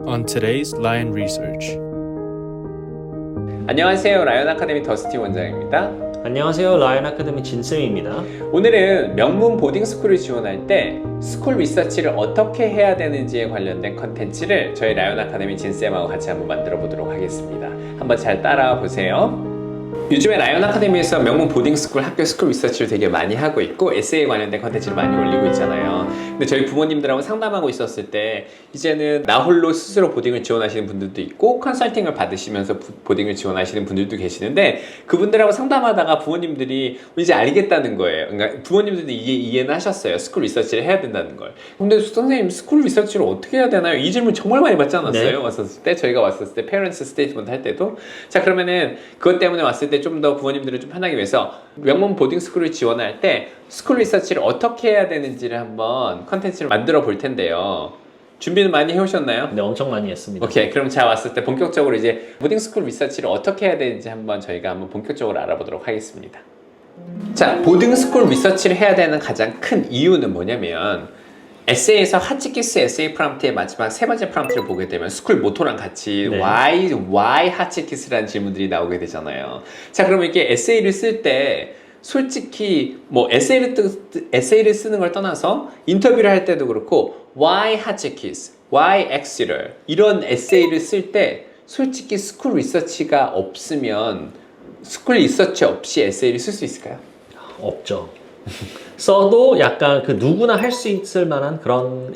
on today's Lion Research. 안녕하세요. 라이언 아카데미 더스티 원장입니다. 안녕하세요. 라이언 아카데미 진쌤입니다. 오늘은 명문 보딩스쿨을 지원할 때 스쿨 리서치를 어떻게 해야 되는지에 관련된 컨텐츠를 저희 라이언 아카데미 진쌤하고 같이 한번 만들어 보도록 하겠습니다. 한번 잘 따라와 보세요. 요즘에 라이언 아카데미에서 명문 보딩스쿨 학교 스쿨 리서치를 되게 많이 하고 있고 에세이에 관련된 컨텐츠를 많이 올리고 있잖아요. 근데 저희 부모님들하고 상담하고 있었을 때 이제는 나 홀로 스스로 보딩을 지원하시는 분들도 있고 컨설팅을 받으시면서 보딩을 지원하시는 분들도 계시는데 그분들하고 상담하다가 부모님들이 이제 알겠다는 거예요. 그러니까 부모님들도 이해는 하셨어요. 스쿨 리서치를 해야 된다는 걸. 근데 선생님 스쿨 리서치를 어떻게 해야 되나요? 이 질문 정말 많이 받지 않았어요? 네. 왔었을 때 저희가 왔었을 때 페런츠 스테이트먼트 할 때도 자 그러면은 그것 때문에 왔을 때 좀 더 부모님들을 좀 편하게 위해서 명문 보딩 스쿨을 지원할 때 스쿨 리서치를 어떻게 해야 되는지를 한번 컨텐츠를 만들어 볼 텐데요. 준비는 많이 해오셨나요? 네, 엄청 많이 했습니다. 오케이, 그럼 제가 왔을 때 본격적으로 이제 보딩 스쿨 리서치를 어떻게 해야 되는지 저희가 한번 본격적으로 알아보도록 하겠습니다. 자, 보딩 스쿨 리서치를 해야 되는 가장 큰 이유는 뭐냐면 에세이에서 하치키스 에세이 프롬프트의 마지막 세 번째 프롬프트를 보게 되면 스쿨 모토랑 같이 네. why 하치키스라는 질문들이 나오게 되잖아요. 자, 그러면 이렇게 에세이를 쓸 때 솔직히 뭐 에세이를 쓰는 걸 떠나서 인터뷰를 할 때도 그렇고 why 하치키스, why 엑시럴 이런 에세이를 쓸 때 솔직히 스쿨 리서치가 없으면 스쿨 리서치 없이 에세이를 쓸 수 있을까요? 없죠. 써도 약간 그 누구나 할 수 있을 만한 그런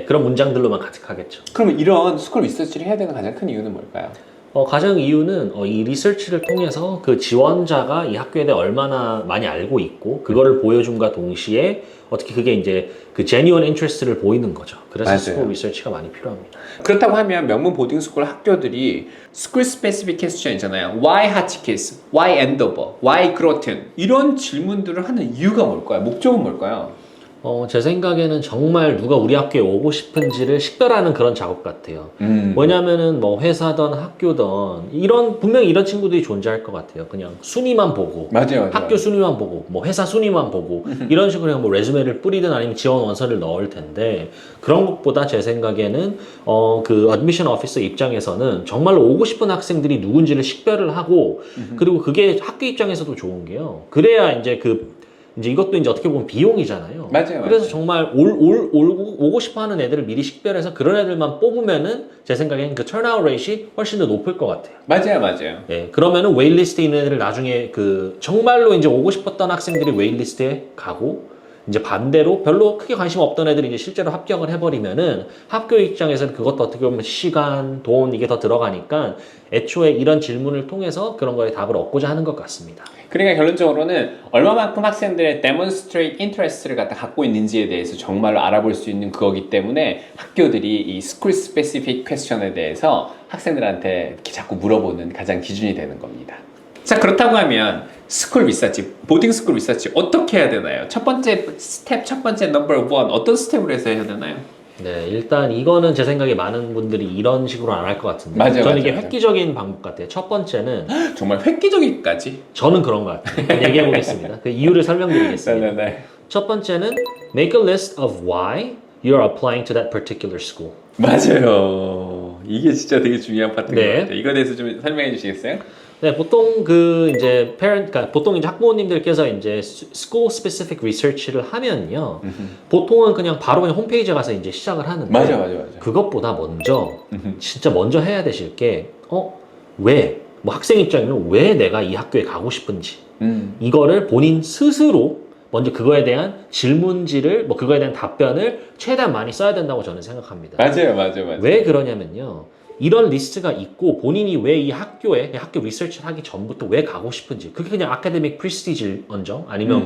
문장들로만 가득하겠죠. 그러면 이런 스쿨 리서치를 해야 되는 가장 큰 이유는 뭘까요? 가장 이유는 이 리서치를 통해서 그 지원자가 이 학교에 대해 얼마나 많이 알고 있고 그거를 보여줌과 동시에 어떻게 그게 이제 그 genuine interest를 보이는 거죠. 그래서 맞아요. 스쿨 리서치가 많이 필요합니다. 그렇다고 하면 명문 보딩스쿨 학교들이 스쿨 스페시픽 퀘스천 있잖아요. Why 하치키스? Why 엔도버? Why 그로튼? 이런 질문들을 하는 이유가 뭘까요? 목적은 뭘까요? 제 생각에는 정말 누가 우리 학교에 오고 싶은지를 식별하는 그런 작업 같아요. 왜냐면은 뭐 회사든 학교든 분명히 이런 친구들이 존재할 것 같아요. 그냥 순위만 보고, 맞아요. 학교 순위만 보고, 뭐 회사 순위만 보고 이런 식으로 그냥 뭐 레주메를 뿌리든 아니면 지원 원서를 넣을 텐데 그런 것보다 제 생각에는 그 어드미션 오피서 입장에서는 정말로 오고 싶은 학생들이 누군지를 식별을 하고 그리고 그게 학교 입장에서도 좋은 게요. 그래야 이제 이것도 이제 어떻게 보면 비용이잖아요. 맞아요. 그래서 정말 오고 싶어 하는 애들을 미리 식별해서 그런 애들만 뽑으면은 제 생각에는 그 턴아웃 레이트이 훨씬 더 높을 것 같아요. 맞아요. 예, 그러면은 웨이트리스트에 있는 애들 나중에 정말로 이제 오고 싶었던 학생들이 웨이트리스트에 가고 이제 반대로 별로 크게 관심 없던 애들이 이제 실제로 합격을 해버리면은 학교 입장에서는 그것도 어떻게 보면 시간, 돈 이게 더 들어가니까 애초에 이런 질문을 통해서 그런 거에 답을 얻고자 하는 것 같습니다. 그러니까 결론적으로는 얼마만큼 학생들의 demonstrate interest를 갖고 있는지에 대해서 정말로 알아볼 수 있는 그거기 때문에 학교들이 이 school specific question에 대해서 학생들한테 이렇게 자꾸 물어보는 가장 기준이 되는 겁니다. 자, 그렇다고 하면 스쿨 리서치, 보딩 스쿨 리서치 어떻게 해야 되나요? 첫 번째 넘버 원 어떤 스텝으로 해서 해야 되나요? 네, 일단 이거는 제 생각에 많은 분들이 이런 식으로 안 할 것 같은데 저는 이게 획기적인 방법 같아요. 첫 번째는 정말 획기적이기까지? 저는 그런 것 같아요. 얘기해 보겠습니다. 그 이유를 설명드리겠습니다. 네네네. 첫 번째는 make a list of why you're applying to that particular school. 맞아요. 이게 진짜 되게 중요한 파트인 네. 것 같아요. 이거에 대해서 좀 설명해 주시겠어요? 네, 보통 그러니까 보통 이제 학부모님들께서 이제 school specific research를 하면요, 보통은 그냥 바로 그냥 홈페이지에 가서 이제 시작을 하는데, 맞아. 그것보다 진짜 먼저 해야 되실 게, 왜? 뭐 학생 입장이면 왜 내가 이 학교에 가고 싶은지, 이거를 본인 스스로 먼저 그거에 대한 질문지를, 뭐 그거에 대한 답변을 최대한 많이 써야 된다고 저는 생각합니다. 맞아요. 왜 그러냐면요. 이런 리스트가 있고 본인이 왜 이 학교 리서치를 하기 전부터 왜 가고 싶은지 그게 그냥 아카데믹 프리스티지 언정 아니면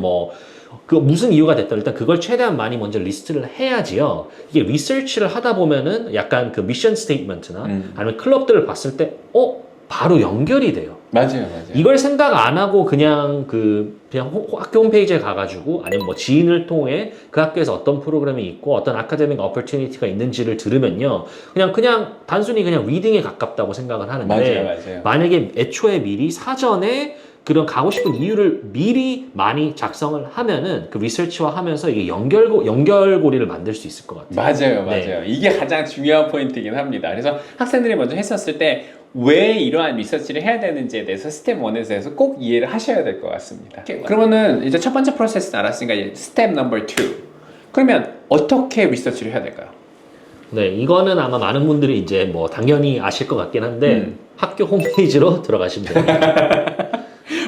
그 무슨 이유가 됐든 일단 그걸 최대한 많이 먼저 리스트를 해야지요. 이게 리서치를 하다 보면은 약간 그 미션 스테이트먼트나 아니면 클럽들을 봤을 때 바로 연결이 돼요. 맞아요. 이걸 생각 안 하고 그냥 학교 홈페이지에 가가지고 아니면 뭐 지인을 통해 그 학교에서 어떤 프로그램이 있고 어떤 아카데믹 어퍼튜니티가 있는지를 들으면요. 그냥 단순히 그냥 리딩에 가깝다고 생각을 하는데 맞아요. 만약에 애초에 미리 사전에 그런 가고 싶은 이유를 미리 많이 작성을 하면은 그 리서치와 하면서 이게 연결고리를 만들 수 있을 것 같아요. 맞아요. 이게 가장 중요한 포인트이긴 합니다. 그래서 학생들이 먼저 했었을 때 왜 이러한 리서치를 해야 되는지에 대해서 스텝 1에서 꼭 이해를 하셔야 될 것 같습니다. 그러면은 이제 첫 번째 프로세스 알았으니까 이제 스텝 넘버 2. 그러면 어떻게 리서치를 해야 될까요? 네, 이거는 아마 많은 분들이 이제 뭐 당연히 아실 것 같긴 한데 학교 홈페이지로 들어가시면 됩니다.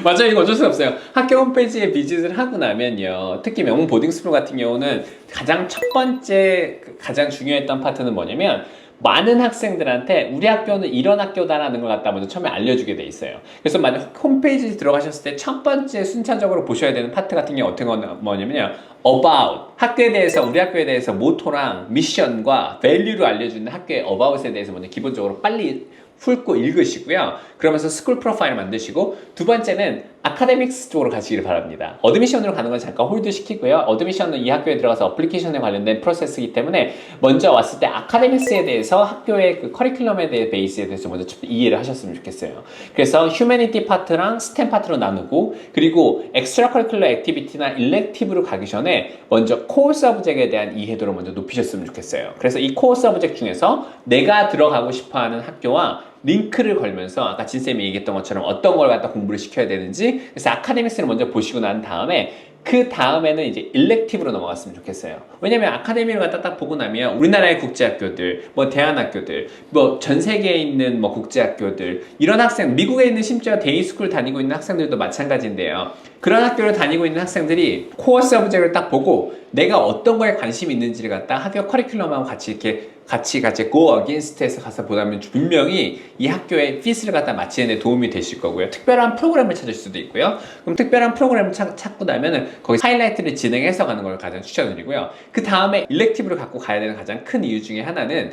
맞아요. 이거 어쩔 수 없어요. 학교 홈페이지에 비짓을 하고 나면요. 특히 명문 보딩스쿨 같은 경우는 가장 첫 번째 가장 중요했던 파트는 뭐냐면 많은 학생들한테 우리 학교는 이런 학교다라는 걸 갖다 먼저 처음에 알려주게 돼 있어요. 그래서 만약 홈페이지에 들어가셨을 때 첫 번째 순차적으로 보셔야 되는 파트 같은 게 어떤 건 뭐냐면요. About 학교에 대해서 우리 학교에 대해서 모토랑 미션과 밸류를 알려주는 학교의 About에 대해서 먼저 기본적으로 빨리 훑고 읽으시고요. 그러면서 스쿨 프로파일을 만드시고 두 번째는 아카데믹스 쪽으로 가시기를 바랍니다. 어드미션으로 가는 건 잠깐 홀드 시키고요. 어드미션은 이 학교에 들어가서 어플리케이션에 관련된 프로세스이기 때문에 먼저 왔을 때 아카데믹스에 대해서 학교의 그 커리큘럼에 대해 베이스에 대해서 먼저 이해를 하셨으면 좋겠어요. 그래서 휴머니티 파트랑 스템 파트로 나누고 그리고 엑스트라 커리큘러 액티비티나 일렉티브로 가기 전에 먼저 코어 서브젝트에 대한 이해도를 먼저 높이셨으면 좋겠어요. 그래서 이 코어 서브젝트 중에서 내가 들어가고 싶어하는 학교와 링크를 걸면서 아까 진쌤이 얘기했던 것처럼 어떤 걸 갖다 공부를 시켜야 되는지 그래서 아카데믹스를 먼저 보시고 난 다음에 그 다음에는 이제 일렉티브로 넘어갔으면 좋겠어요. 왜냐면 아카데미를 갖다 딱 보고 나면 우리나라의 국제학교들, 뭐 대안학교들, 뭐 전 세계에 있는 뭐 국제학교들 이런 학생, 미국에 있는 심지어 데이스쿨 다니고 있는 학생들도 마찬가지인데요. 그런 학교를 다니고 있는 학생들이 코어 서브젝트를 딱 보고 내가 어떤 거에 관심이 있는지를 갖다 학교 커리큘럼하고 같이 이렇게 같이 go against에서 가서 보다면 분명히 이 학교의 피스를 갖다 맞추는 데 도움이 되실 거고요. 특별한 프로그램을 찾을 수도 있고요. 그럼 특별한 프로그램을 찾고 나면은 거기 하이라이트를 진행해서 가는 걸 가장 추천드리고요. 그 다음에 일렉티브를 갖고 가야 되는 가장 큰 이유 중에 하나는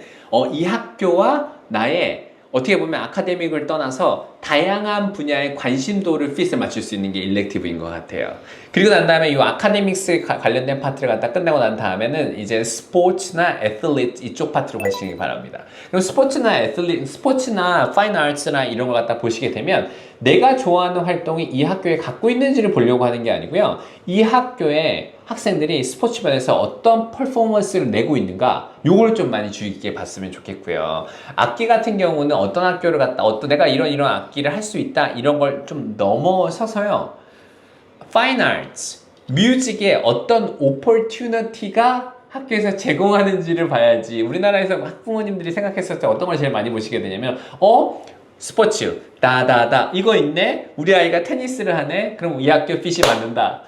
이 학교와 나의 어떻게 보면 아카데믹을 떠나서 다양한 분야의 관심도를 핏을 맞출 수 있는 게 일렉티브인 것 같아요. 그리고 난 다음에 이 아카데믹스 관련된 파트를 갖다 끝내고 난 다음에는 이제 스포츠나 애틀리트 이쪽 파트로 가시기 바랍니다. 그럼 스포츠나 파인 아츠나 이런 걸 갖다 보시게 되면 내가 좋아하는 활동이 이 학교에 갖고 있는지를 보려고 하는 게 아니고요. 이 학교에 학생들이 스포츠반에서 어떤 퍼포먼스를 내고 있는가 요걸 좀 많이 주의 깊게 봤으면 좋겠고요. 악기 같은 경우는 어떤 학교를 갔다 내가 이런 악기를 할 수 있다 이런 걸 좀 넘어서서요. 파인 아츠, 뮤직에 어떤 오퍼튜너티가 학교에서 제공하는지를 봐야지. 우리나라에서 학부모님들이 생각했을 때 어떤 걸 제일 많이 보시게 되냐면 스포츠 다다다 이거 있네? 우리 아이가 테니스를 하네? 그럼 이 학교 핏이 맞는다.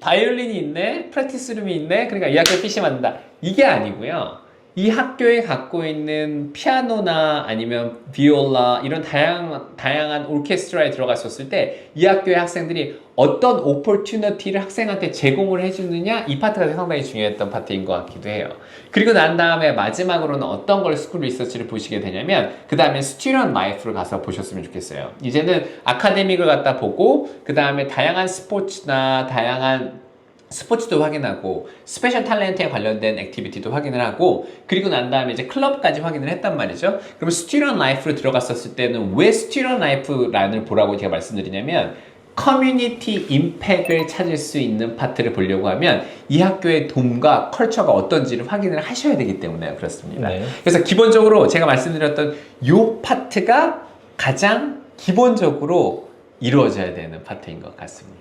바이올린이 있네? 프랙티스룸이 있네? 그러니까 이 학교 핏이 맞는다. 이게 아니고요. 이 학교에 갖고 있는 피아노나 아니면 비올라 이런 다양한 오케스트라에 들어갔었을 때 이 학교의 학생들이 어떤 오퍼튜너티를 학생한테 제공을 해주느냐 이 파트가 상당히 중요했던 파트인 것 같기도 해요. 그리고 난 다음에 마지막으로는 어떤 걸 스쿨 리서치를 보시게 되냐면 그 다음에 스튜던트 라이프를 가서 보셨으면 좋겠어요. 이제는 아카데믹을 갖다 보고 그 다음에 다양한 스포츠나 다양한 스포츠도 확인하고 스페셜 탤런트에 관련된 액티비티도 확인을 하고 그리고 난 다음에 이제 클럽까지 확인을 했단 말이죠. 그럼 스튜던트 라이프로 들어갔었을 때는 왜 스튜던트 라이프란을 보라고 제가 말씀드리냐면 커뮤니티 임팩을 찾을 수 있는 파트를 보려고 하면 이 학교의 돔과 컬처가 어떤지를 확인을 하셔야 되기 때문에 그렇습니다. 네. 그래서 기본적으로 제가 말씀드렸던 이 파트가 가장 기본적으로 이루어져야 되는 파트인 것 같습니다.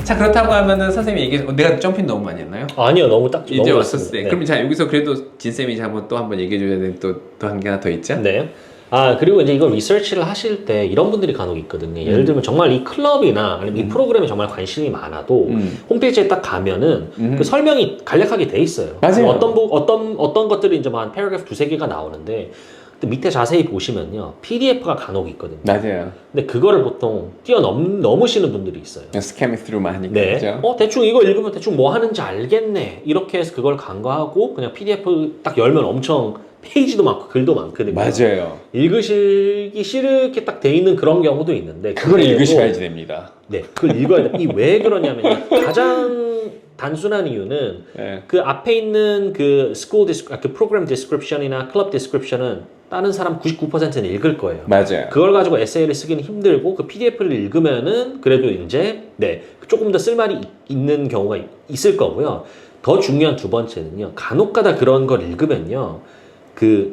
자 그렇다고 하면은 선생님이 얘기해 내가 점핑 너무 많이 했나요? 아니요, 너무 딱 이제 너무 왔었을 때 네. 그럼 자 여기서 그래도 진쌤이 또 한번 얘기해줘야 되는 또 한 개 하나 더 있죠? 네. 그리고 이제 이거 리서치를 하실 때 이런 분들이 간혹 있거든요. 예를 들면 정말 이 클럽이나 아니면 이 프로그램에 정말 관심이 많아도 홈페이지에 딱 가면은 그 설명이 간략하게 돼 있어요. 맞아요. 어떤 것들이 이제 한 패러그래프 두세 개가 나오는데 근데 밑에 자세히 보시면요. PDF가 간혹 있거든요. 맞아요. 근데 그거를 보통 뛰어넘으시는 분들이 있어요. 스캐밍 스루만 하니까. 네. 그죠? 대충 이거 읽으면 대충 뭐 하는지 알겠네. 이렇게 해서 그걸 간과하고 그냥 PDF 딱 열면 엄청 페이지도 많고 글도 많거든요. 맞아요. 읽으시기 싫게 딱 돼 있는 그런 경우도 있는데 그걸 그래도- 읽으셔야지 됩니다. 네, 그걸 읽어야 돼. 이 왜 그러냐면 가장 단순한 이유는 네. 그 앞에 있는 그 그 프로그램 디스크립션이나 클럽 디스크립션은 다른 사람 99%는 읽을 거예요. 맞아요. 그걸 가지고 에세이를 쓰기는 힘들고 그 PDF를 읽으면은 그래도 이제 조금 더 쓸말이 있는 경우가 있을 거고요. 더 중요한 두 번째는요. 간혹가다 그런 걸 읽으면요.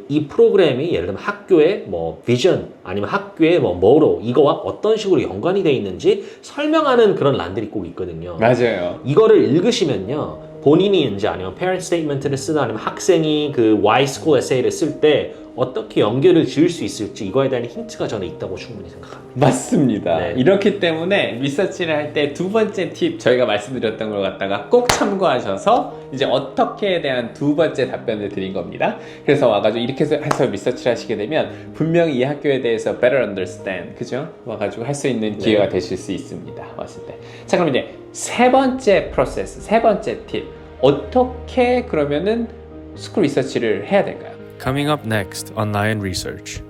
이 프로그램이 예를 들면 학교의 뭐 비전 아니면 학교의 뭐로 이거와 어떤 식으로 연관이 돼 있는지 설명하는 그런 란들이 꼭 있거든요. 맞아요. 이거를 읽으시면요. 본인이 이제 아니면 parent statement를 쓰다 아니면 학생이 그 Y school essay를 쓸 때 어떻게 연결을 지을 수 있을지 이거에 대한 힌트가 저는 있다고 충분히 생각합니다. 맞습니다. 네. 이렇기 때문에 리서치를 할 때 두 번째 팁 저희가 말씀드렸던 걸 갖다가 꼭 참고하셔서 이제 어떻게에 대한 두 번째 답변을 드린 겁니다. 그래서 와가지고 이렇게 해서 리서치를 하시게 되면 분명히 이 학교에 대해서 better understand, 그죠? 와가지고 할 수 있는 기회가 되실 수 있습니다. 왔을 때. 자, 그럼 이제 세 번째 프로세스, 세 번째 팁. 어떻게 그러면은 스쿨 리서치를 해야 될까요? Coming up next on Lion Research.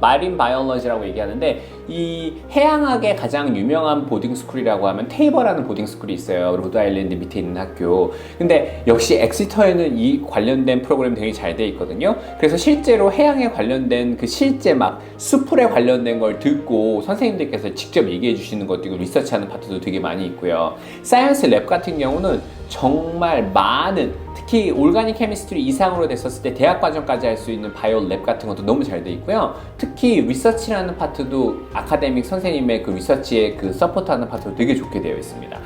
마린 바이올러지라고 얘기하는데 이 해양학의 가장 유명한 보딩스쿨이라고 하면 테이버라는 보딩스쿨이 있어요. 로드아일랜드 밑에 있는 학교. 근데 역시 엑시터에는 이 관련된 프로그램 되게 잘 돼 있거든요. 그래서 실제로 해양에 관련된 그 실제 막 수풀에 관련된 걸 듣고 선생님들께서 직접 얘기해 주시는 것도 있고 리서치하는 파트도 되게 많이 있고요. 사이언스 랩 같은 경우는 정말 많은 특히 올가닉 케미스트리 이상으로 됐었을 때 대학 과정까지 할 수 있는 바이오 랩 같은 것도 너무 잘 돼 있고요. 특히 리서치라는 파트도 아카데믹 선생님의 그 리서치에 그 서포트하는 파트도 되게 좋게 되어 있습니다.